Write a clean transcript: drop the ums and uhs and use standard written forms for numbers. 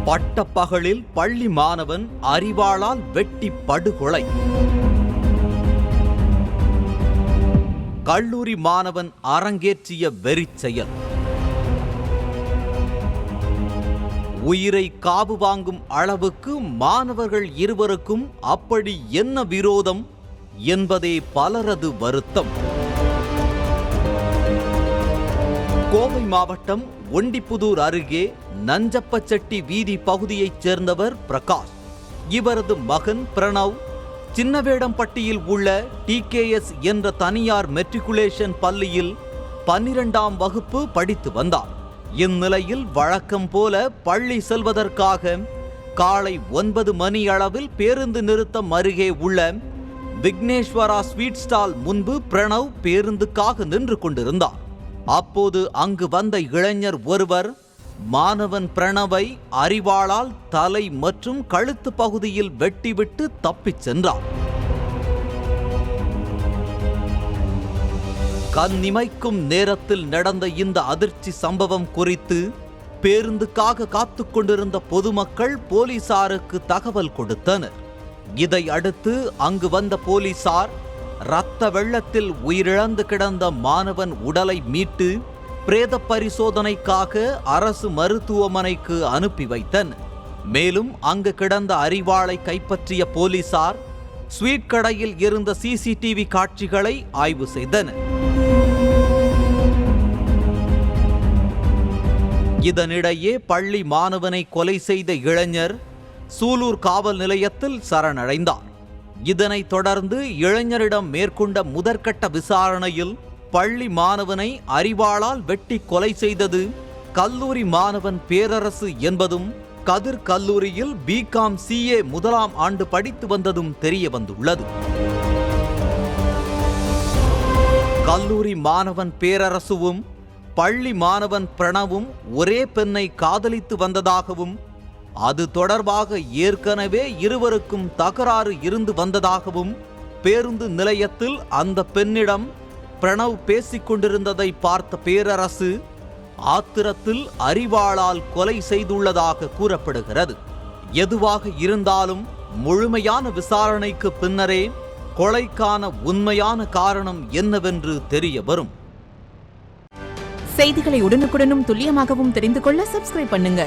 பட்டப்பகலில் பள்ளி மாணவன் அரிவாளால் வெட்டி படுகொலை. கல்லூரி மாணவன் அரங்கேற்றிய வெறிச் செயல். உயிரை காவு வாங்கும் அளவுக்கு மாணவர்கள் இருவருக்கும் அப்படி என்ன விரோதம் என்பதே பலரது வருத்தம். கோவை மாவட்டம் ஒண்டிப்புதூர் அருகே நஞ்சப்பச்செட்டி வீதி பகுதியைச் சேர்ந்தவர் பிரகாஷ். இவரது மகன் பிரணவ் சின்னவேடம்பட்டியில் உள்ள TKS என்ற தனியார் மெட்ரிகுலேஷன் பள்ளியில் 12ஆம் வகுப்பு படித்து வந்தார். இந்நிலையில் வழக்கம் போல பள்ளி செல்வதற்காக காலை 9 மணி அளவில் பேருந்து நிறுத்தம் அருகே உள்ள விக்னேஸ்வரா ஸ்வீட் ஸ்டால் முன்பு பிரணவ் பேருந்துக்காக நின்று கொண்டிருந்தார். அப்போது அங்கு வந்த இளைஞர் ஒருவர் மாணவன் பிரணவை அரிவாளால் தலை மற்றும் கழுத்து பகுதியில் வெட்டிவிட்டு தப்பிச் சென்றார். கண்ணிமைக்கும் நேரத்தில் நடந்த இந்த அதிர்ச்சி சம்பவம் குறித்து பேருந்துக்காக காத்துக் கொண்டிருந்த பொதுமக்கள் போலீசாருக்கு தகவல் கொடுத்தனர். இதை அடுத்து அங்கு வந்த போலீசார் இரத்த வெள்ளத்தில் உயிரிழந்து கிடந்த மாணவன் உடலை மீட்டு பிரேத பரிசோதனைக்காக அரசு மருத்துவமனைக்கு அனுப்பி வைத்தனர். மேலும் அங்கு கிடந்த அரிவாளை கைப்பற்றிய போலீசார் ஸ்வீட் கடையில் இருந்த CCTV காட்சிகளை ஆய்வு செய்தனர். இதனிடையே பள்ளி மாணவனை கொலை செய்த இளைஞர் சூலூர் காவல் நிலையத்தில் சரணடைந்தார். இதனைத் தொடர்ந்து இளைஞரிடம் மேற்கொண்ட முதற்கட்ட விசாரணையில் பள்ளி மாணவனை அரிவாளால் வெட்டி கொலை செய்தது கல்லூரி மாணவன் பேரரசு என்பதும் கதிர் கல்லூரியில் BCom CA 1ஆம் ஆண்டு படித்து வந்ததும் தெரிய வந்துள்ளது. கல்லூரி மாணவன் பேரரசுவும் பள்ளி மாணவன் பிரணவும் ஒரே பெண்ணை காதலித்து வந்ததாகவும் அது தொடர்பாக ஏற்கனவே இருவருக்கும் தகராறு இருந்து வந்ததாகவும் பேருந்து நிலையத்தில் அந்த பெண்ணிடம் பிரணவ் பேசிக் கொண்டிருந்ததை பார்த்த பேரரசு ஆத்திரத்தில் அரிவாளால் கொலை செய்துள்ளதாக கூறப்படுகிறது. எதுவாக இருந்தாலும் முழுமையான விசாரணைக்கு பின்னரே கொலைக்கான உண்மையான காரணம் என்னவென்று தெரிய வரும். செய்திகளை உடனுக்குடனும் துல்லியமாகவும் தெரிந்து கொள்ள சப்ஸ்கிரைப் பண்ணுங்க.